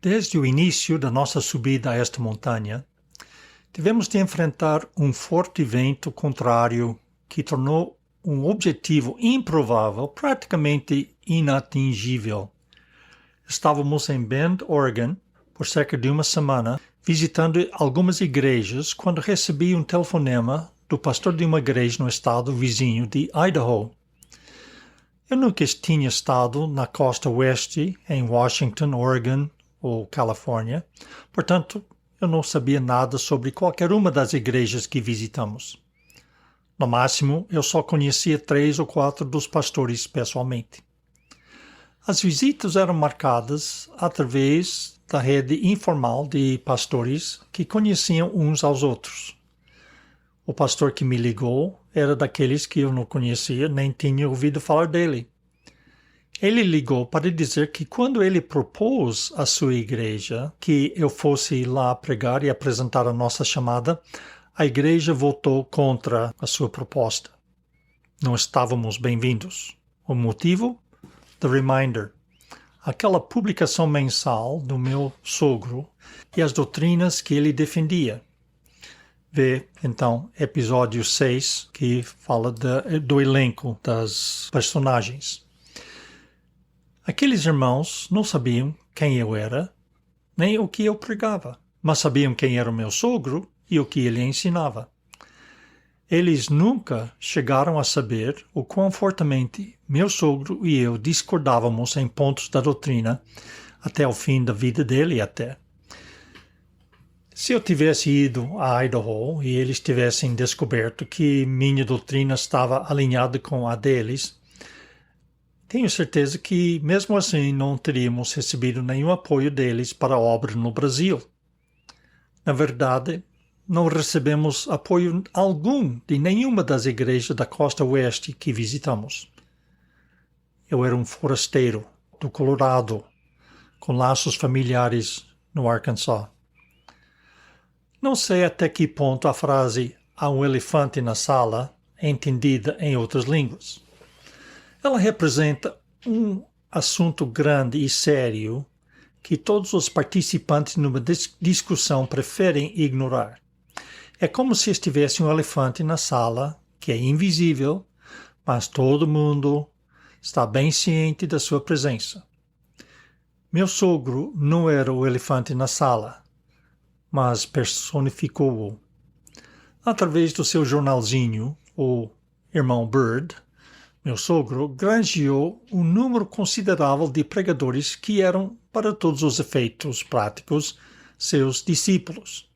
Desde o início da nossa subida a esta montanha, tivemos de enfrentar um forte vento contrário que tornou um objetivo improvável praticamente inatingível. Estávamos em Bend, Oregon, por cerca de uma semana, visitando algumas igrejas quando recebi um telefonema do pastor de uma igreja no estado vizinho de Idaho. Eu nunca tinha estado na costa oeste, em Washington, Oregon ou Califórnia, portanto, eu não sabia nada sobre qualquer uma das igrejas que visitamos. No máximo, eu só conhecia 3 ou 4 dos pastores pessoalmente. As visitas eram marcadas através da rede informal de pastores que conheciam uns aos outros. O pastor que me ligou era daqueles que eu não conhecia nem tinha ouvido falar dele. Ele ligou para dizer que quando ele propôs à sua igreja que eu fosse lá pregar e apresentar a nossa chamada, a igreja votou contra a sua proposta. Não estávamos bem-vindos. O motivo? The Reminder. Aquela publicação mensal do meu sogro e as doutrinas que ele defendia. Vê, então, episódio 6, que fala do elenco das personagens. Aqueles irmãos não sabiam quem eu era, nem o que eu pregava, mas sabiam quem era o meu sogro e o que ele ensinava. Eles nunca chegaram a saber o quão fortemente meu sogro e eu discordávamos em pontos da doutrina até o fim da vida dele até. Se eu tivesse ido a Idaho e eles tivessem descoberto que minha doutrina estava alinhada com a deles, tenho certeza que, mesmo assim, não teríamos recebido nenhum apoio deles para a obra no Brasil. Na verdade, não recebemos apoio algum de nenhuma das igrejas da costa oeste que visitamos. Eu era um forasteiro do Colorado, com laços familiares no Arkansas. Não sei até que ponto a frase "há um elefante na sala" é entendida em outras línguas. Ela representa um assunto grande e sério que todos os participantes numa discussão preferem ignorar. É como se estivesse um elefante na sala, que é invisível, mas todo mundo está bem ciente da sua presença. Meu sogro não era o elefante na sala, mas personificou-o. Através do seu jornalzinho, o Irmão Bird, meu sogro granjeou um número considerável de pregadores que eram, para todos os efeitos práticos, seus discípulos.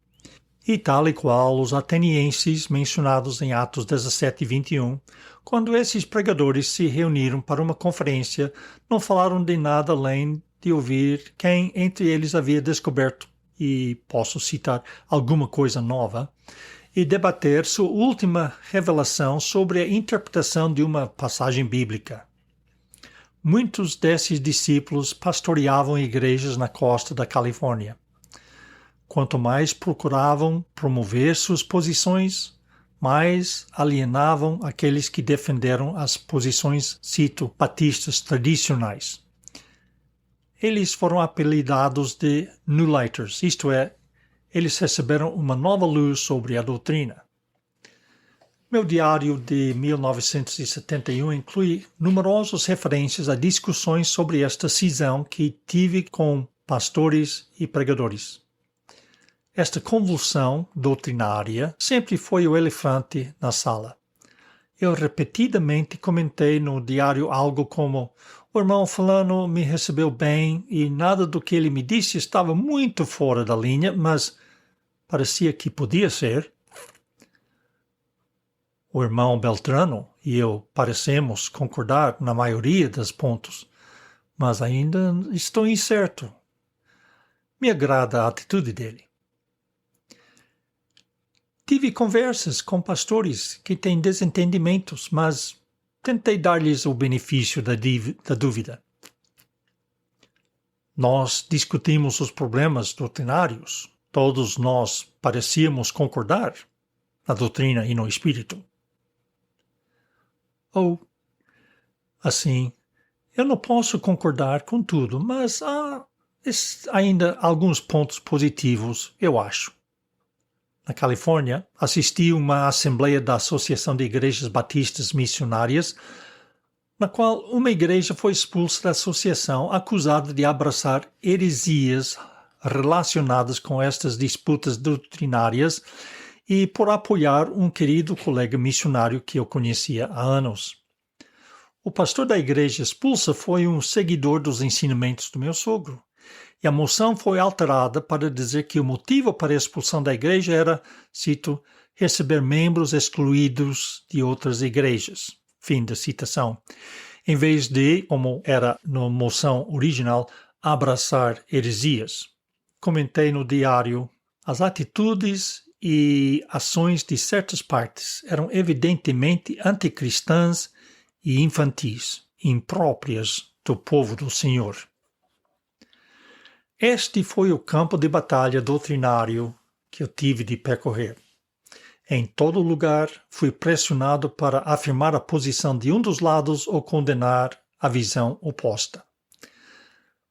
E tal e qual os atenienses mencionados em Atos 17 e 21, quando esses pregadores se reuniram para uma conferência, não falaram de nada além de ouvir quem entre eles havia descoberto, e posso citar alguma coisa nova, e debater sua última revelação sobre a interpretação de uma passagem bíblica. Muitos desses discípulos pastoreavam igrejas na costa da Califórnia. Quanto mais procuravam promover suas posições, mais alienavam aqueles que defenderam as posições, cito, batistas tradicionais. Eles foram apelidados de New Lighters, isto é, eles receberam uma nova luz sobre a doutrina. Meu diário de 1971 inclui numerosas referências a discussões sobre esta cisão que tive com pastores e pregadores. Esta convulsão doutrinária sempre foi o elefante na sala. Eu repetidamente comentei no diário algo como: o irmão fulano me recebeu bem e nada do que ele me disse estava muito fora da linha, mas parecia que podia ser. O irmão Beltrano e eu parecemos concordar na maioria dos pontos, mas ainda estou incerto. Me agrada a atitude dele. Tive conversas com pastores que têm desentendimentos, mas tentei dar-lhes o benefício da dúvida. Nós discutimos os problemas doutrinários. Todos nós parecíamos concordar na doutrina e no espírito. Ou, assim, eu não posso concordar com tudo, mas há ainda alguns pontos positivos, eu acho. Na Califórnia, assisti a uma assembleia da Associação de Igrejas Batistas Missionárias, na qual uma igreja foi expulsa da associação acusada de abraçar heresias relacionadas com estas disputas doutrinárias e por apoiar um querido colega missionário que eu conhecia há anos. O pastor da igreja expulsa foi um seguidor dos ensinamentos do meu sogro, e a moção foi alterada para dizer que o motivo para a expulsão da igreja era, cito, receber membros excluídos de outras igrejas. Fim da citação. Em vez de, como era na moção original, abraçar heresias. Comentei no diário, as atitudes e ações de certas partes eram evidentemente anticristãs e infantis, impróprias do povo do Senhor. Este foi o campo de batalha doutrinário que eu tive de percorrer. Em todo lugar, fui pressionado para afirmar a posição de um dos lados ou condenar a visão oposta.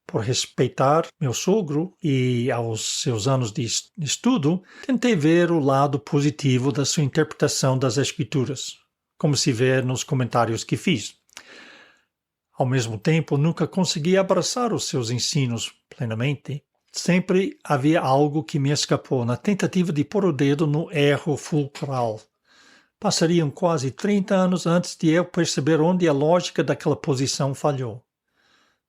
Por respeitar meu sogro e aos seus anos de estudo, tentei ver o lado positivo da sua interpretação das Escrituras, como se vê nos comentários que fiz. Ao mesmo tempo, nunca consegui abraçar os seus ensinos plenamente. Sempre havia algo que me escapou na tentativa de pôr o dedo no erro fulcral. Passariam quase 30 anos antes de eu perceber onde a lógica daquela posição falhou.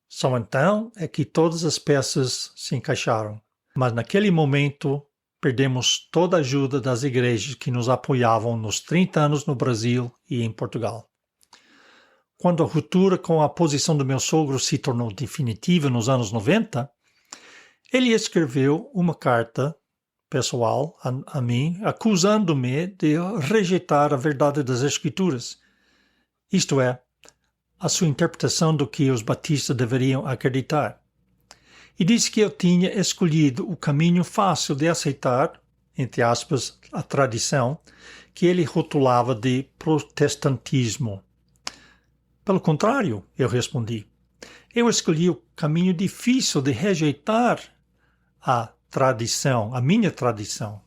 Só então é que todas as peças se encaixaram. Mas naquele momento, perdemos toda a ajuda das igrejas que nos apoiavam nos 30 anos no Brasil e em Portugal. Quando a ruptura com a posição do meu sogro se tornou definitiva nos anos 90, ele escreveu uma carta pessoal a mim, acusando-me de rejeitar a verdade das Escrituras, isto é, a sua interpretação do que os batistas deveriam acreditar. E disse que eu tinha escolhido o caminho fácil de aceitar, entre aspas, a tradição, que ele rotulava de protestantismo. Pelo contrário, eu respondi, eu escolhi o caminho difícil de rejeitar a tradição, a minha tradição,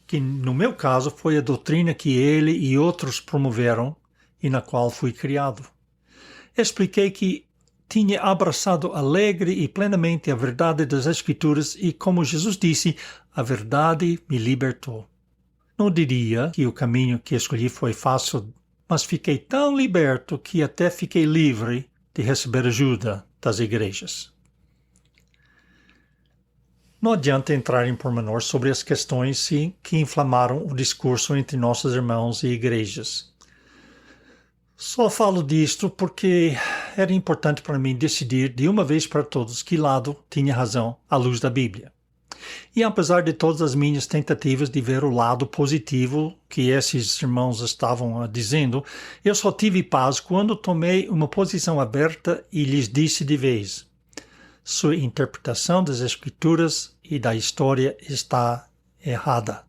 que no meu caso foi a doutrina que ele e outros promoveram e na qual fui criado. Expliquei que tinha abraçado alegre e plenamente a verdade das Escrituras e, como Jesus disse, a verdade me libertou. Não diria que o caminho que escolhi foi fácil, mas fiquei tão liberto que até fiquei livre de receber ajuda das igrejas. Não adianta entrar em pormenor sobre as questões que inflamaram o discurso entre nossos irmãos e igrejas. Só falo disto porque era importante para mim decidir de uma vez para todas que lado tinha razão à luz da Bíblia. E apesar de todas as minhas tentativas de ver o lado positivo que esses irmãos estavam dizendo, eu só tive paz quando tomei uma posição aberta e lhes disse de vez: sua interpretação das Escrituras e da história está errada.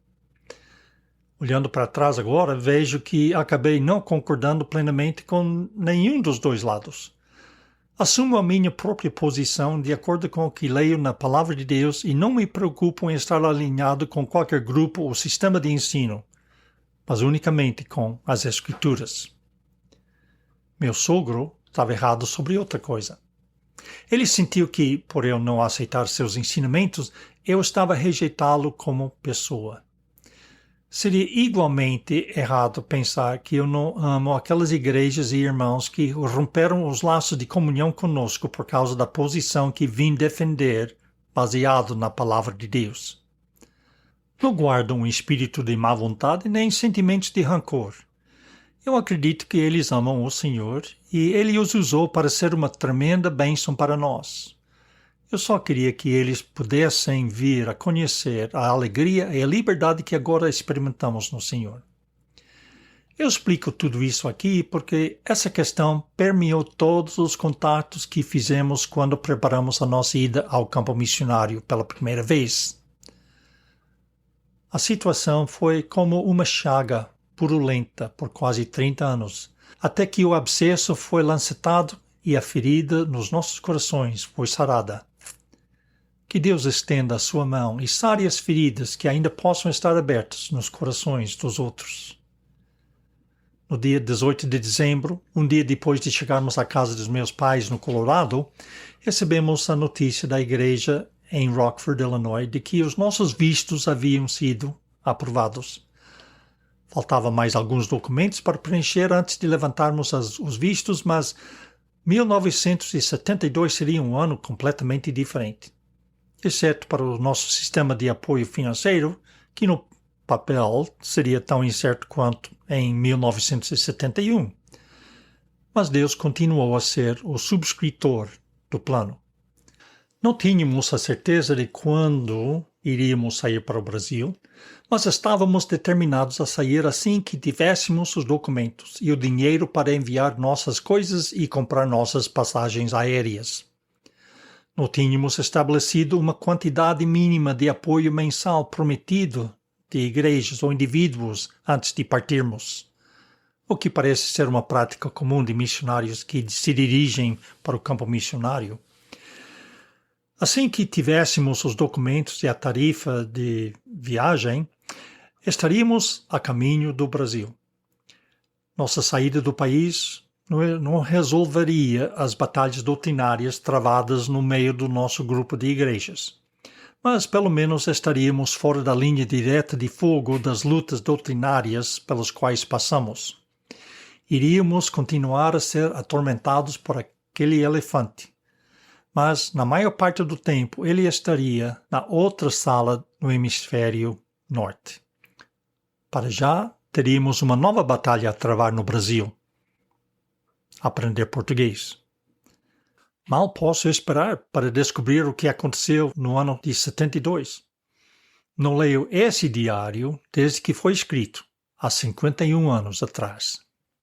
Olhando para trás agora, vejo que acabei não concordando plenamente com nenhum dos dois lados. Assumo a minha própria posição de acordo com o que leio na Palavra de Deus e não me preocupo em estar alinhado com qualquer grupo ou sistema de ensino, mas unicamente com as Escrituras. Meu sogro estava errado sobre outra coisa. Ele sentiu que, por eu não aceitar seus ensinamentos, eu estava a rejeitá-lo como pessoa. Seria igualmente errado pensar que eu não amo aquelas igrejas e irmãos que romperam os laços de comunhão conosco por causa da posição que vim defender, baseado na palavra de Deus. Não guardo um espírito de má vontade nem sentimentos de rancor. Eu acredito que eles amam o Senhor e Ele os usou para ser uma tremenda bênção para nós. Eu só queria que eles pudessem vir a conhecer a alegria e a liberdade que agora experimentamos no Senhor. Eu explico tudo isso aqui porque essa questão permeou todos os contatos que fizemos quando preparamos a nossa ida ao campo missionário pela primeira vez. A situação foi como uma chaga purulenta por quase 30 anos, até que o abscesso foi lancetado e a ferida nos nossos corações foi sarada. Que Deus estenda a sua mão e sare as feridas que ainda possam estar abertas nos corações dos outros. No dia 18 de dezembro, um dia depois de chegarmos à casa dos meus pais no Colorado, recebemos a notícia da igreja em Rockford, Illinois, de que os nossos vistos haviam sido aprovados. Faltavam mais alguns documentos para preencher antes de levantarmos os vistos, mas 1972 seria um ano completamente diferente. Exceto para o nosso sistema de apoio financeiro, que no papel seria tão incerto quanto em 1971. Mas Deus continuou a ser o subscritor do plano. Não tínhamos a certeza de quando iríamos sair para o Brasil, mas estávamos determinados a sair assim que tivéssemos os documentos e o dinheiro para enviar nossas coisas e comprar nossas passagens aéreas. Não tínhamos estabelecido uma quantidade mínima de apoio mensal prometido de igrejas ou indivíduos antes de partirmos, o que parece ser uma prática comum de missionários que se dirigem para o campo missionário. Assim que tivéssemos os documentos e a tarifa de viagem, estaríamos a caminho do Brasil. Nossa saída do país não resolveria as batalhas doutrinárias travadas no meio do nosso grupo de igrejas, mas pelo menos estaríamos fora da linha direta de fogo das lutas doutrinárias pelas quais passamos. Iríamos continuar a ser atormentados por aquele elefante, mas na maior parte do tempo ele estaria na outra sala no hemisfério norte. Para já, teríamos uma nova batalha a travar no Brasil. Aprender português. Mal posso esperar para descobrir o que aconteceu no ano de 72. Não leio esse diário desde que foi escrito, há 51 anos atrás.